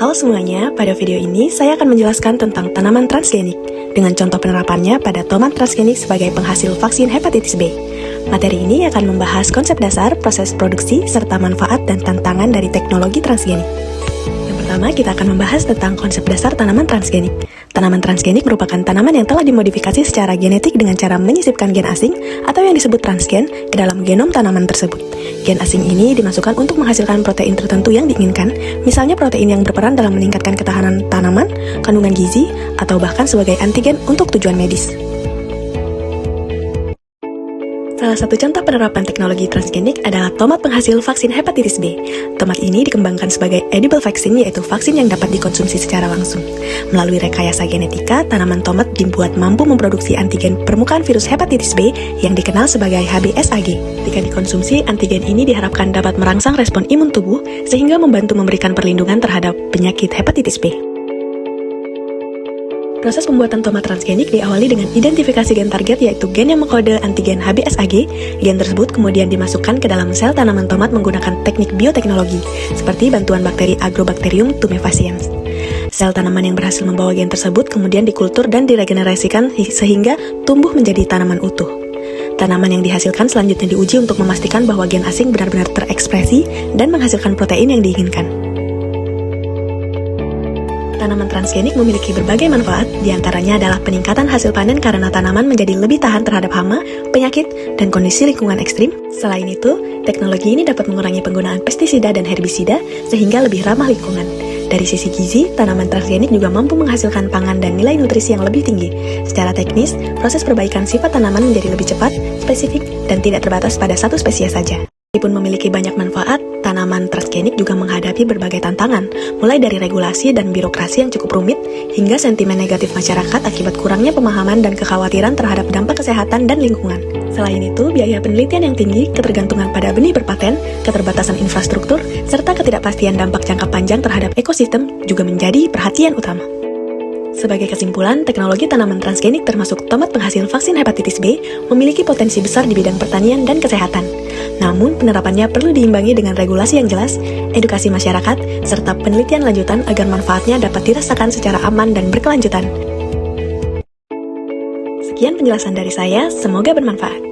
Halo semuanya, pada video ini saya akan menjelaskan tentang tanaman transgenik dengan contoh penerapannya pada tomat transgenik sebagai penghasil vaksin hepatitis B. Materi ini akan membahas konsep dasar, proses produksi, serta manfaat dan tantangan dari teknologi transgenik. Yang pertama, kita akan membahas tentang konsep dasar tanaman transgenik. Tanaman transgenik merupakan tanaman yang telah dimodifikasi secara genetik dengan cara menyisipkan gen asing atau yang disebut transgen ke dalam genom tanaman tersebut. Gen asing ini dimasukkan untuk menghasilkan protein tertentu yang diinginkan, misalnya protein yang berperan dalam meningkatkan ketahanan tanaman, kandungan gizi, atau bahkan sebagai antigen untuk tujuan medis. Salah satu contoh penerapan teknologi transgenik adalah tomat penghasil vaksin hepatitis B. Tomat ini dikembangkan sebagai edible vaccine, yaitu vaksin yang dapat dikonsumsi secara langsung. Melalui rekayasa genetika, tanaman tomat dibuat mampu memproduksi antigen permukaan virus hepatitis B yang dikenal sebagai HBsAg. Jika dikonsumsi, antigen ini diharapkan dapat merangsang respon imun tubuh sehingga membantu memberikan perlindungan terhadap penyakit hepatitis B. Proses pembuatan tomat transgenik diawali dengan identifikasi gen target, yaitu gen yang mengkode antigen HBsAg. Gen tersebut kemudian dimasukkan ke dalam sel tanaman tomat menggunakan teknik bioteknologi, seperti bantuan bakteri Agrobacterium tumefaciens. Sel tanaman yang berhasil membawa gen tersebut kemudian dikultur dan diregenerasikan sehingga tumbuh menjadi tanaman utuh. Tanaman yang dihasilkan selanjutnya diuji untuk memastikan bahwa gen asing benar-benar terekspresi dan menghasilkan protein yang diinginkan. Tanaman transgenik memiliki berbagai manfaat, diantaranya adalah peningkatan hasil panen karena tanaman menjadi lebih tahan terhadap hama, penyakit, dan kondisi lingkungan ekstrim. Selain itu, teknologi ini dapat mengurangi penggunaan pestisida dan herbisida sehingga lebih ramah lingkungan. Dari sisi gizi, tanaman transgenik juga mampu menghasilkan pangan dan nilai nutrisi yang lebih tinggi. Secara teknis, proses perbaikan sifat tanaman menjadi lebih cepat, spesifik, dan tidak terbatas pada satu spesies saja. Meskipun memiliki banyak manfaat, tanaman transgenik juga menghadapi berbagai tantangan, mulai dari regulasi dan birokrasi yang cukup rumit, hingga sentimen negatif masyarakat akibat kurangnya pemahaman dan kekhawatiran terhadap dampak kesehatan dan lingkungan. Selain itu, biaya penelitian yang tinggi, ketergantungan pada benih berpaten, keterbatasan infrastruktur, serta ketidakpastian dampak jangka panjang terhadap ekosistem juga menjadi perhatian utama. Sebagai kesimpulan, teknologi tanaman transgenik termasuk tomat penghasil vaksin hepatitis B memiliki potensi besar di bidang pertanian dan kesehatan. Namun, penerapannya perlu diimbangi dengan regulasi yang jelas, edukasi masyarakat, serta penelitian lanjutan agar manfaatnya dapat dirasakan secara aman dan berkelanjutan. Sekian penjelasan dari saya, semoga bermanfaat.